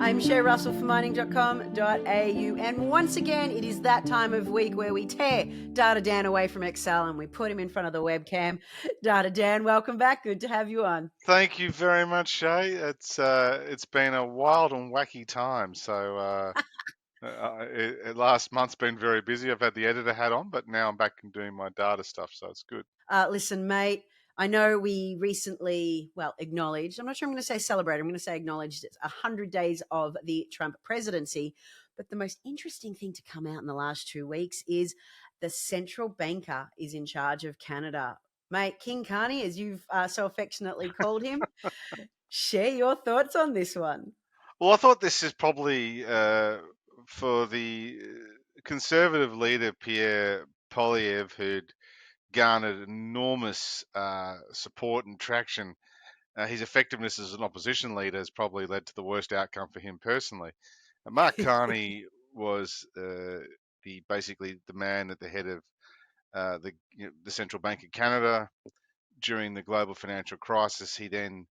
I'm Sher Russell from mining.com.au, and once again, it is that time of week where we tear Data Dan away from Excel and we put him in front of the webcam. Data Dan, welcome back. Good to have you on. Thank you very much, Shay. It's been a wild and wacky time. Last month's been very busy. I've had the editor hat on, but now I'm back and doing my data stuff, so it's good. Listen, mate, I know we recently, acknowledged, I'm not sure I'm going to say celebrated, I'm going to say acknowledged 100 days of the Trump presidency. But the most interesting thing to come out in the last 2 weeks is the central banker is in charge of Canada. Mate, King Carney, as you've so affectionately called him, share your thoughts on this one. Well, I thought this is probably for the conservative leader Pierre Poilievre, who'd garnered enormous support and traction. His effectiveness as an opposition leader has probably led to the worst outcome for him personally. Mark Carney was basically the man at the head of the Central Bank of Canada during the global financial crisis. He then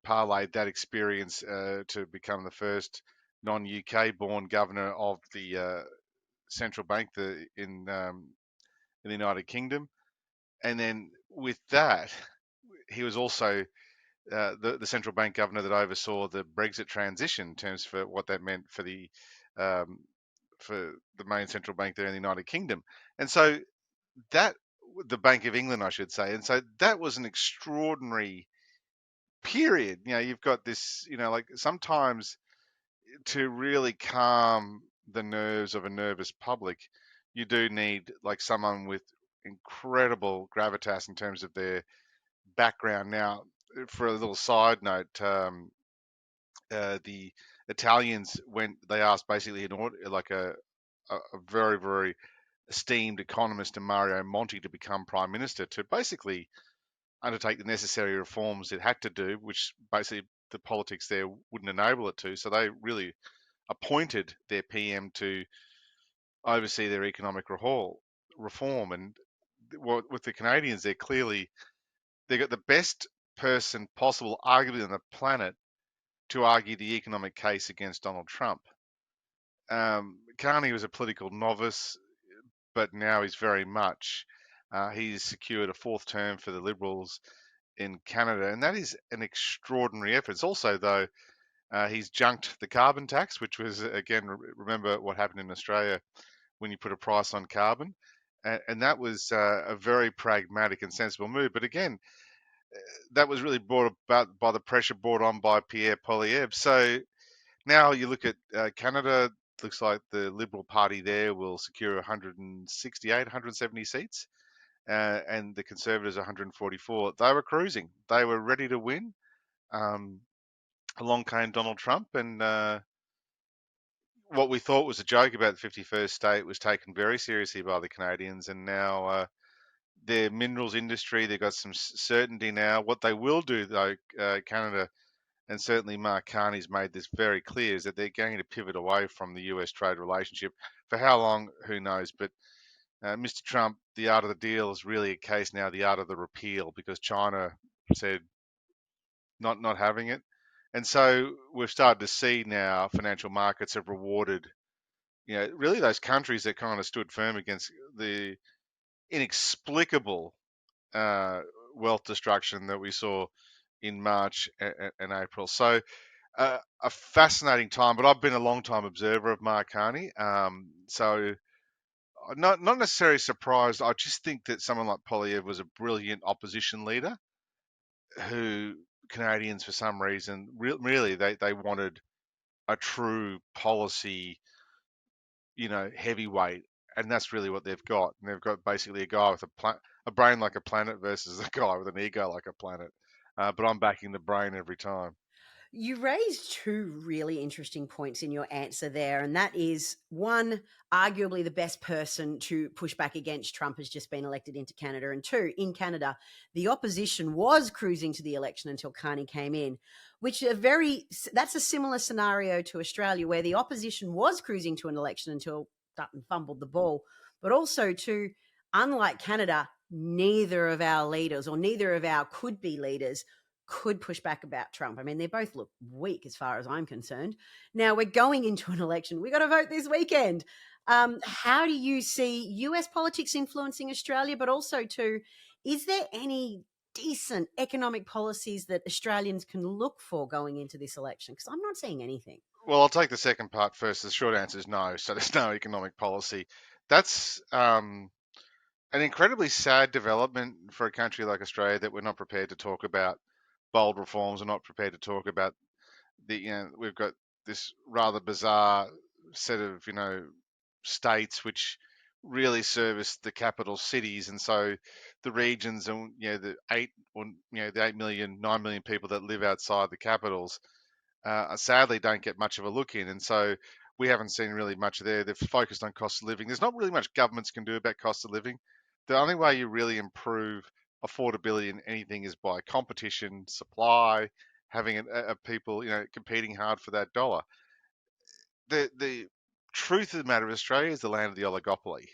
parlayed that experience to become the first non-UK born governor of the central bank in the United Kingdom. And then with that, he was also the central bank governor that oversaw the Brexit transition in terms for what that meant for the main central bank there in the United Kingdom. And so that the Bank of England, I should say. And so that was an extraordinary period. You've got this, like sometimes to really calm the nerves of a nervous public, you do need like someone with incredible gravitas in terms of their background. Now, for a little side note, the Italians they asked basically a very, very esteemed economist and Mario Monti to become prime minister to basically undertake the necessary reforms it had to do, which basically the politics there wouldn't enable it to. So they really appointed their PM to oversee their economic reform. And with the Canadians, they've got the best person possible, arguably on the planet, to argue the economic case against Donald Trump. Carney was a political novice, but now he's very much. He's secured a fourth term for the Liberals in Canada, and that is an extraordinary effort. It's also, though, he's junked the carbon tax, which was, again, remember what happened in Australia when you put a price on carbon, and that was a very pragmatic and sensible move. But again, that was really brought about by the pressure brought on by Pierre Poilievre. So now you look at Canada, looks like the Liberal Party there will secure 168, 170 seats, and the Conservatives 144. They were cruising. They were ready to win. Along came Donald Trump, and what we thought was a joke about the 51st state was taken very seriously by the Canadians, and now their minerals industry, they've got some certainty now. What they will do, though, Canada, and certainly Mark Carney's made this very clear, is that they're going to pivot away from the US trade relationship. For how long, who knows? But Mr. Trump, the art of the deal is really a case now, the art of the repeal, because China said not having it. And so we've started to see now financial markets have rewarded, really those countries that kind of stood firm against the inexplicable wealth destruction that we saw in March and April. So a fascinating time, but I've been a long time observer of Mark Carney. So not necessarily surprised. I just think that someone like Poilievre was a brilliant opposition leader who Canadians, for some reason, really they wanted a true policy, heavyweight, and that's really what they've got. And they've got basically a guy with a brain like a planet versus a guy with an ego like a planet. But I'm backing the brain every time. You raised two really interesting points in your answer there, and that is one, arguably the best person to push back against Trump has just been elected into Canada, and two, in Canada, the opposition was cruising to the election until Carney came in, that's a similar scenario to Australia, where the opposition was cruising to an election until Dutton fumbled the ball, but also to, unlike Canada, neither of our leaders or neither of our could-be leaders could push back about Trump. I mean, they both look weak as far as I'm concerned. Now we're going into an election. We got to vote this weekend. How do you see US politics influencing Australia, but also too, is there any decent economic policies that Australians can look for going into this election? Because I'm not seeing anything. Well, I'll take the second part first. The short answer is no. So there's no economic policy. That's an incredibly sad development for a country like Australia, that we're not prepared to talk about bold reforms. We're not prepared to talk about we've got this rather bizarre set of states which really service the capital cities, and so the regions and the 8 million, 9 million people that live outside the capitals sadly don't get much of a look in, and so we haven't seen really much there. They've focused on cost of living. There's not really much governments can do about cost of living. The only way you really improve affordability in anything is by competition, supply, having a people competing hard for that dollar. The truth of the matter, Australia is the land of the oligopoly,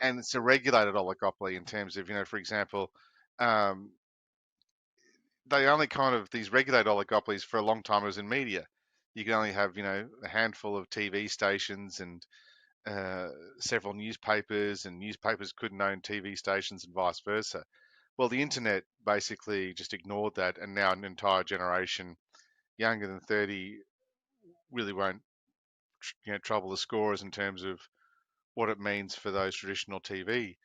and it's a regulated oligopoly in terms of for example, um, they only kind of these regulated oligopolies for a long time was in media. You can only have a handful of TV stations and uh, several newspapers, and newspapers couldn't own TV stations and vice versa. Well, the internet basically just ignored that, and now an entire generation younger than 30 really won't trouble the scorers in terms of what it means for those traditional TV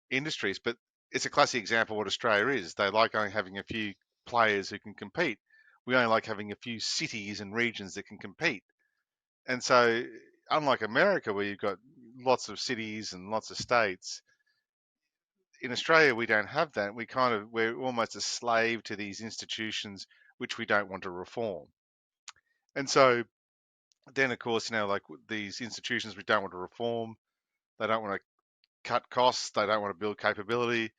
industries. But it's a classic example of what Australia is. They like only having a few players who can compete. We only like having a few cities and regions that can compete. And so, unlike America, where you've got lots of cities and lots of states, in Australia we don't have that. We're almost a slave to these institutions which we don't want to reform. And so then, of course, like these institutions we don't want to reform, they don't want to cut costs, they don't want to build capability.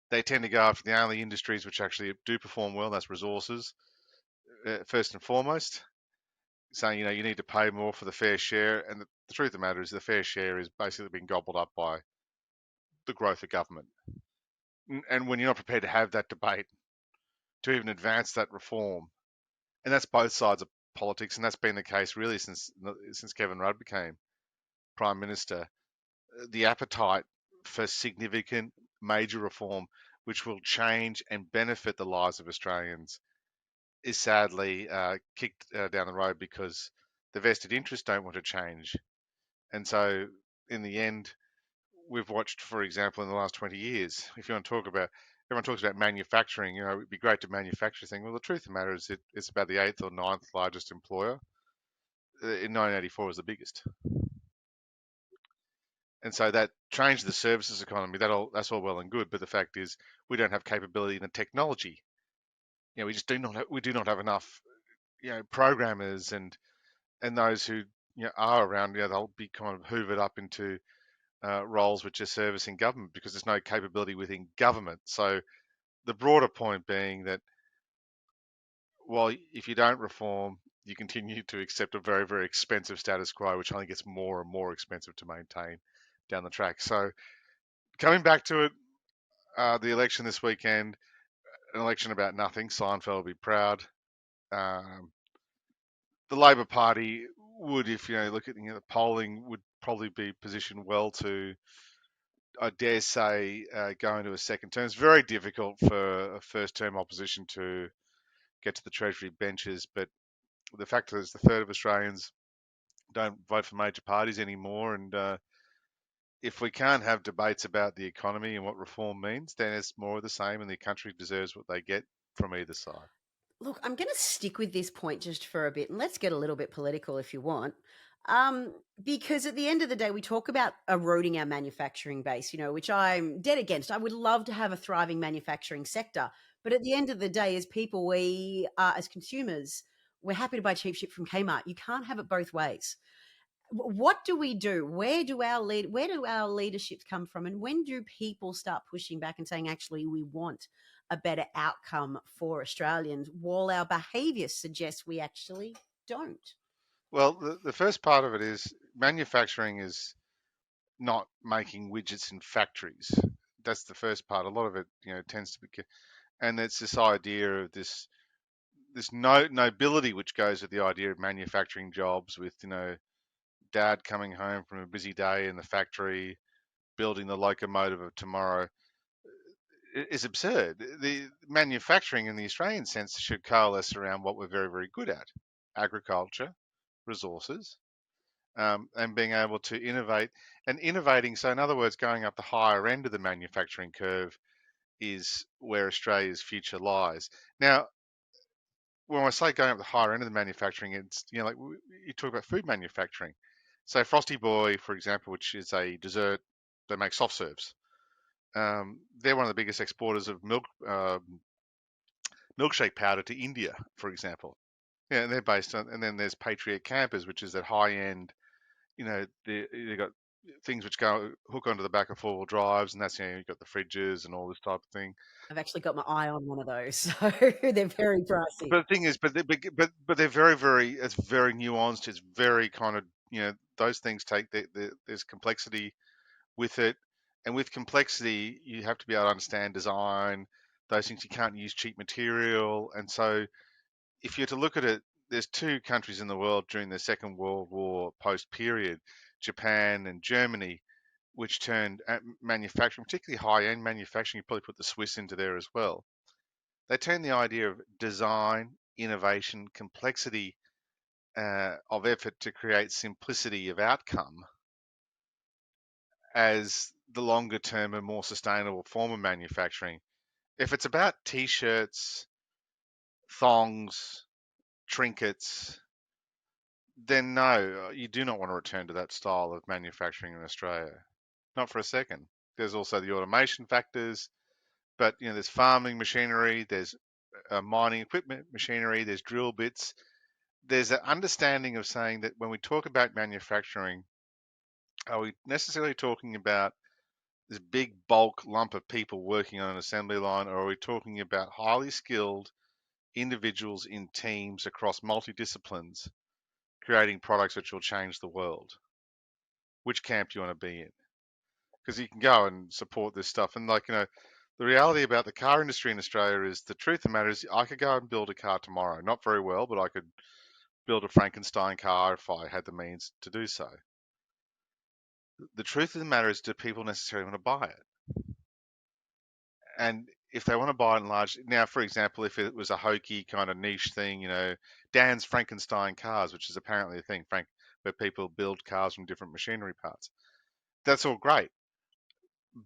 They tend to go after the only industries which actually do perform well, and that's resources, first and foremost. Saying, you need to pay more for the fair share. And the truth of the matter is the fair share is basically being gobbled up by the growth of government. And when you're not prepared to have that debate, to even advance that reform, and that's both sides of politics, and that's been the case really since Kevin Rudd became Prime Minister, the appetite for significant major reform, which will change and benefit the lives of Australians, is sadly kicked down the road because the vested interests don't want to change. And so, in the end, we've watched, for example, in the last 20 years, if you want to talk about, everyone talks about manufacturing, it'd be great to manufacture things. Well, the truth of the matter is it's about the eighth or ninth largest employer. In 1984 was the biggest. And so that changed the services economy. That's all well and good, but the fact is we don't have capability in the technology. We just do not have enough, programmers and those who are around. They'll be kind of hoovered up into roles which are servicing government because there's no capability within government. So the broader point being that while if you don't reform, you continue to accept a very, very expensive status quo, which only gets more and more expensive to maintain down the track. So coming back to it, the election this weekend, an election about nothing. Seinfeld will be proud. Um, the Labor Party would, if look at the polling, would probably be positioned well to, I dare say, go into a second term. It's very difficult for a first term opposition to get to the Treasury benches, but the fact is the third of Australians don't vote for major parties anymore, and if we can't have debates about the economy and what reform means, then it's more of the same, and the country deserves what they get from either side. Look, I'm going to stick with this point just for a bit, and let's get a little bit political if you want. Because at the end of the day, we talk about eroding our manufacturing base, which I'm dead against. I would love to have a thriving manufacturing sector. But at the end of the day, as people, as consumers, we're happy to buy cheap shit from Kmart. You can't have it both ways. What do we do? Where do our leaderships come from, and when do people start pushing back and saying, actually, we want a better outcome for Australians, while our behaviour suggests we actually don't? Well, the first part of it is manufacturing is not making widgets in factories. That's the first part. A lot of it, tends to be. And it's this idea of this nobility which goes with the idea of manufacturing jobs, with dad coming home from a busy day in the factory building the locomotive of tomorrow, is absurd. The manufacturing in the Australian sense should coalesce around what we're very, very good at: agriculture, resources, and being able to innovate and innovating. So, in other words, going up the higher end of the manufacturing curve is where Australia's future lies. Now, when I say going up the higher end of the manufacturing, it's like you talk about food manufacturing. So, Frosty Boy, for example, which is a dessert, they make soft serves. They're one of the biggest exporters of milkshake powder to India, for example. Yeah, and they're based on, and then there's Patriot Campers, which is that high end. They've got things which go hook onto the back of 4-wheel drives, and that's you've got the fridges and all this type of thing. I've actually got my eye on one of those, so they're very pricey. But the thing is, but they're very, very, it's very nuanced. It's very kind of those things take there's complexity with it, and with complexity you have to be able to understand design. Those things, you can't use cheap material, and so if you're to look at it, there's two countries in the world during the Second World War post period, Japan and Germany, which turned at manufacturing, particularly high end manufacturing. You probably put the Swiss into there as well. They turned the idea of design, innovation, complexity of effort to create simplicity of outcome as the longer term and more sustainable form of manufacturing. If it's about t-shirts, thongs, trinkets, then no, you do not want to return to that style of manufacturing in Australia. Not for a second. There's also the automation factors, but there's farming machinery, there's mining equipment machinery, there's drill bits. There's an understanding of saying that when we talk about manufacturing, are we necessarily talking about this big bulk lump of people working on an assembly line, or are we talking about highly skilled individuals in teams across multidisciplines creating products which will change the world? Which camp do you want to be in? Because you can go and support this stuff. And the reality about the car industry in Australia is, the truth of the matter is, I could go and build a car tomorrow. Not very well, but I could build a Frankenstein car if I had the means to do so. The truth of the matter is, do people necessarily want to buy it? And if they want to buy it in large, now, for example, if it was a hokey kind of niche thing, Dan's Frankenstein cars, which is apparently a thing, where people build cars from different machinery parts, that's all great.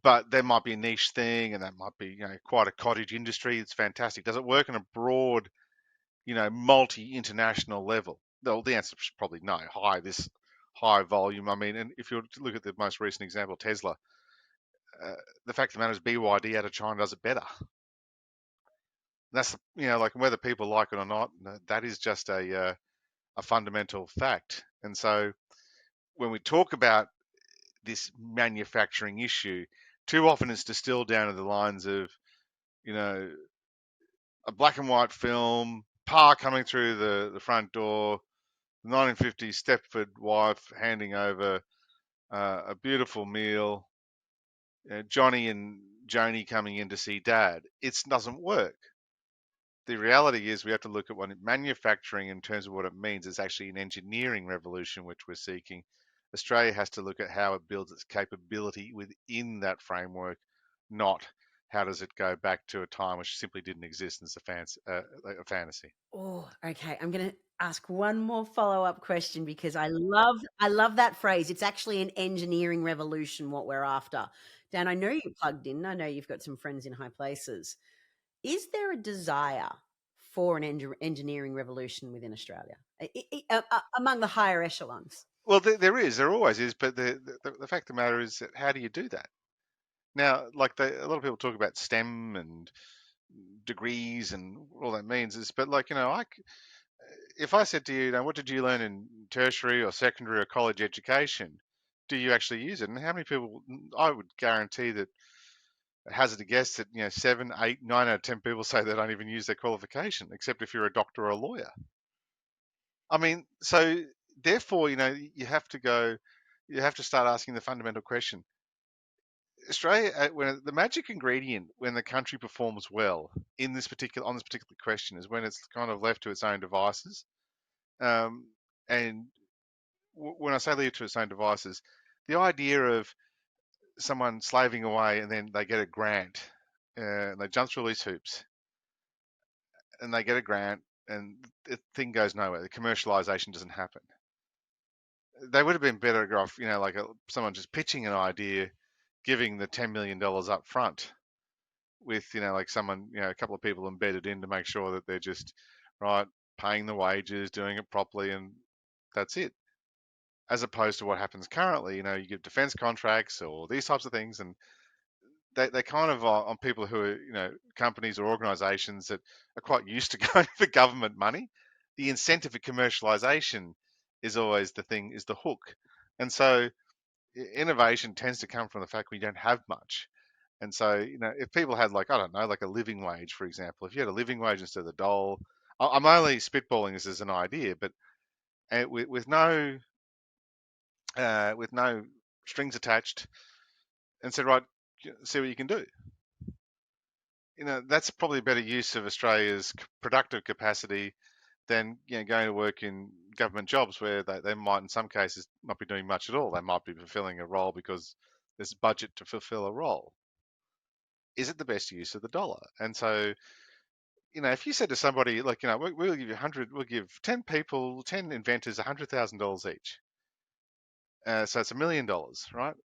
But there might be a niche thing, and that might be quite a cottage industry. It's fantastic. Does it work on a broad, multi-international level? Well, the answer is probably no. High volume. I mean, and if you look at the most recent example, Tesla, the fact of the matter is BYD out of China does it better. That's like, whether people like it or not, that is just a fundamental fact. And so when we talk about this manufacturing issue, too often it's distilled down to the lines of, a black and white film, Pa coming through the front door, 1950s Stepford wife handing over a beautiful meal, Johnny and Joni coming in to see Dad. It doesn't work. The reality is, we have to look at what manufacturing, in terms of what it means, is actually an engineering revolution which we're seeking. Australia has to look at how it builds its capability within that framework, not how does it go back to a time which simply didn't exist and is a fantasy. Oh, okay. I'm going to ask one more follow-up question, because I love that phrase. It's actually an engineering revolution what we're after. Dan, I know you're plugged in. I know you've got some friends in high places. Is there a desire for an engineering revolution within Australia, among the higher echelons? Well, there always is, but the fact of the matter is, that how do you do that? Now, like, a lot of people talk about STEM and degrees and all that means is, but like, if I said to you, what did you learn in tertiary or secondary or college education? Do you actually use it? And how many people? I would guarantee that, hazard a guess that 7, 8, 9 out of 10 people say they don't even use their qualification, except if you're a doctor or a lawyer. I mean, so therefore, you have to start asking the fundamental question: Australia, when the magic ingredient when the country performs well in this particular on this particular question is when it's kind of left to its own devices. Um, and when I say leave to its own devices, the idea of someone slaving away and then they get a grant, and they jump through these hoops and they get a grant and the thing goes nowhere. The commercialization doesn't happen. They would have been better off, like someone just pitching an idea, giving the $10 million up front with, like someone, a couple of people embedded in to make sure that they're just right, paying the wages, doing it properly, and that's it. As opposed to what happens currently, you give defense contracts or these types of things, and they kind of are on people who are, companies or organizations that are quite used to going for government money. The incentive for commercialization is always the thing, is the hook. And so innovation tends to come from the fact we don't have much. And so, if people had like, I don't know, like a living wage, for example, if you had a living wage instead of the dole, I'm only spitballing this as an idea, but with no strings attached, and said, right, see what you can do. That's probably a better use of Australia's productive capacity than going to work in government jobs where they might, in some cases, not be doing much at all. They might be fulfilling a role because there's budget to fulfill a role. Is it the best use of the dollar? And so, if you said to somebody, like, we'll give you 100, we'll give 10 people, 10 inventors $100,000 each. So it's $1 million, right?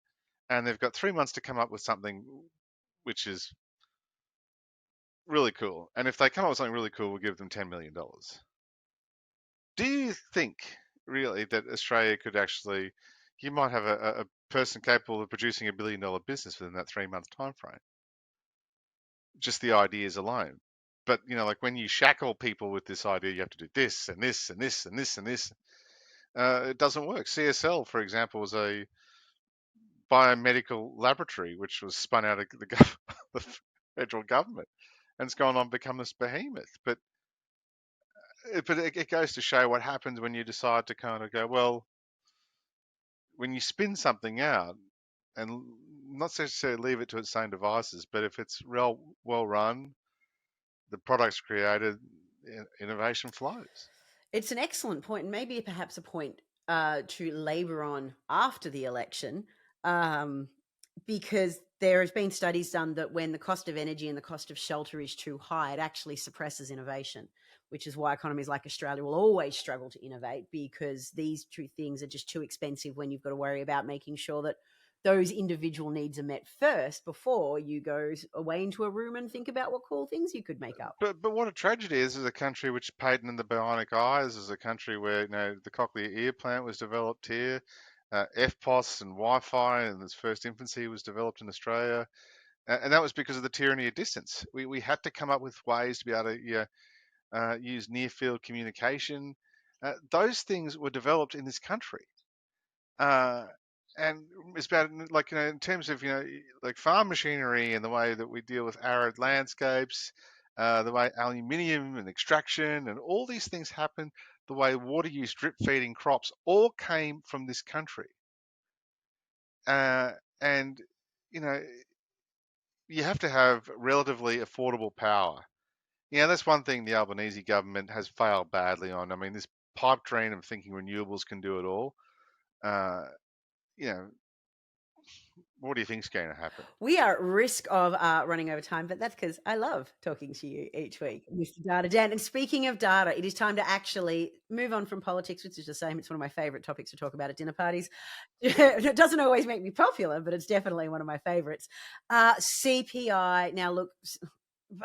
And they've got 3 months to come up with something which is really cool. And if they come up with something really cool, we'll give them $10 million. Do you think really that Australia could actually, you might have a person capable of producing $1 billion business within that 3 month time frame? Just the ideas alone. But like when you shackle people with this idea, you have to do this and this and this and this and this. It doesn't work. CSL, for example, was a biomedical laboratory which was spun out of the federal government, and it's gone on to become this behemoth. But it goes to show what happens when you decide to kind of go, well, when you spin something out and not necessarily leave it to its own devices, but if it's well run, the product's created, innovation flows. It's an excellent point, and maybe perhaps a point to labour on after the election, um, because there has been studies done that when the cost of energy and the cost of shelter is too high, it actually suppresses innovation, which is why economies like Australia will always struggle to innovate, because these two things are just too expensive when you've got to worry about making sure that those individual needs are met first before you go away into a room and think about what cool things you could make up. But what a tragedy is a country which patented the bionic eyes, is a country where the cochlear ear plant was developed here, FPOS and Wi-Fi in its first infancy was developed in Australia, and that was because of the tyranny of distance. We had to come up with ways to be able to use near field communication. Those things were developed in this country. Uh, and it's about, like, in terms of, like farm machinery and the way that we deal with arid landscapes, the way aluminium and extraction and all these things happen, the way water use, drip feeding crops, all came from this country. And, you know, you have to have relatively affordable power. That's one thing the Albanese government has failed badly on. I mean, this pipe dream of thinking renewables can do it all. Uh, you know, what do you think is going to happen? We are at risk of running over time, but that's because I love talking to you each week, Mr. Data Dan. And speaking of data, it is time to actually move on from politics, which is the same. It's one of my favorite topics to talk about at dinner parties. It doesn't always make me popular, but it's definitely one of my favorites. CPI. Now, look,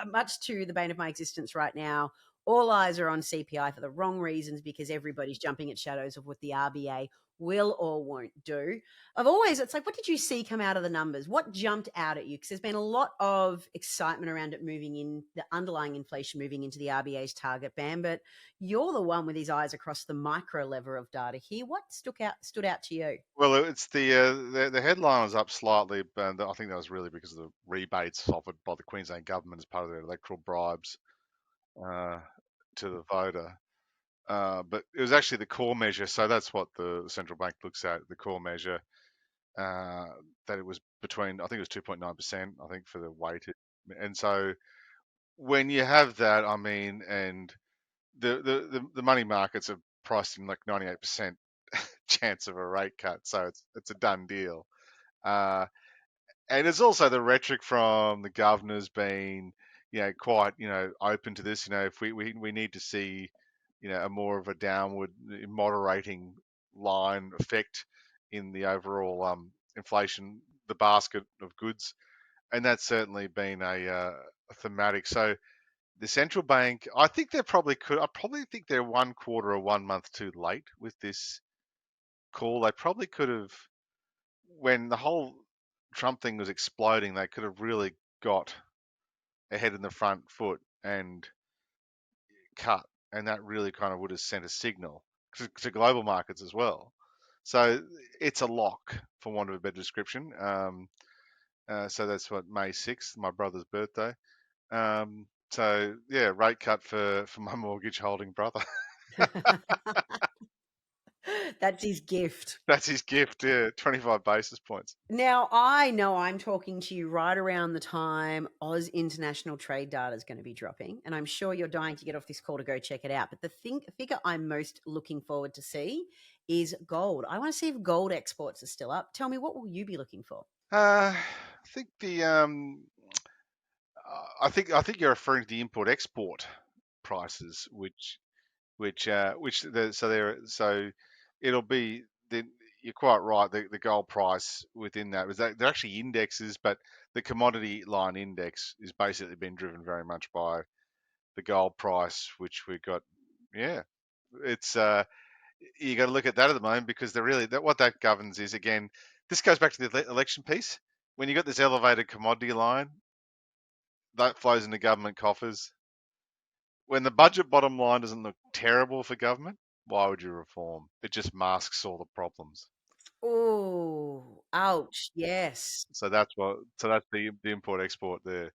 much to the bane of my existence right now, all eyes are on CPI for the wrong reasons, because everybody's jumping at shadows of what the RBA will or won't do. It's like, what did you see come out of the numbers? What jumped out at you? Because there's been a lot of excitement around it moving in, the underlying inflation moving into the RBA's target band, but you're the one with his eyes across the micro level of data here. What stood out to you? Well, it's the headline was up slightly, but I think that was really because of the rebates offered by the Queensland government as part of their electoral bribes uh, to the voter. But it was actually the core measure, so that's what the central bank looks at, the core measure. uh, that it was between, I think it was 2.9%, I think, for the weighted. And so when you have that, I mean, and the money markets are priced in like 98% chance of a rate cut, so it's a done deal. Uh, and it's also the rhetoric from the governors being, quite, open to this. If we need to see, a more of a downward moderating line effect in the overall inflation, the basket of goods, and that's certainly been a thematic. So the central bank, I think they probably could. I probably think they're 1 quarter or 1 month too late with this call. They probably could have, when the whole Trump thing was exploding, they could have really got ahead in the front foot and cut, and that really kind of would have sent a signal to global markets as well. So it's a lock, for want of a better description. So that's what, May 6th, my brother's birthday. So yeah, rate cut for my mortgage holding brother. That's his gift. That's his gift. Yeah, 25 basis points. Now, I know I'm talking to you right around the time Oz international trade data is going to be dropping, and I'm sure you're dying to get off this call to go check it out. But the figure I'm most looking forward to see is gold. I want to see if gold exports are still up. Tell me, what will you be looking for? I think I think you're referring to the import export prices, so it'll be then. You're quite right. The gold price within that was that they're actually indexes, but the commodity line index is basically been driven very much by the gold price, which we got. Yeah, it's you got to look at that at the moment, because they're really that what that governs is, again, this goes back to the election piece. When you got this elevated commodity line, that flows into government coffers. When the budget bottom line doesn't look terrible for government, why would you reform? It just masks all the problems. Oh, ouch. Yes. So that's the import export there.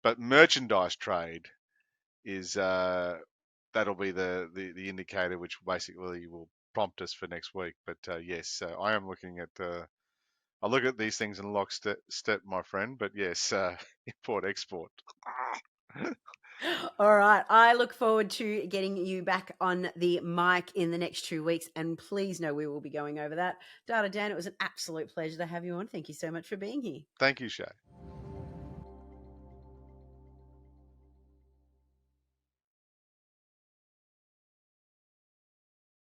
But merchandise trade is that'll be the indicator, which basically will prompt us for next week. But yes, I am looking at. I look at these things in lockstep, my friend. But yes, import export. All right. I look forward to getting you back on the mic in the next 2 weeks. And please know we will be going over that. Data Dan, it was an absolute pleasure to have you on. Thank you so much for being here. Thank you, Shay.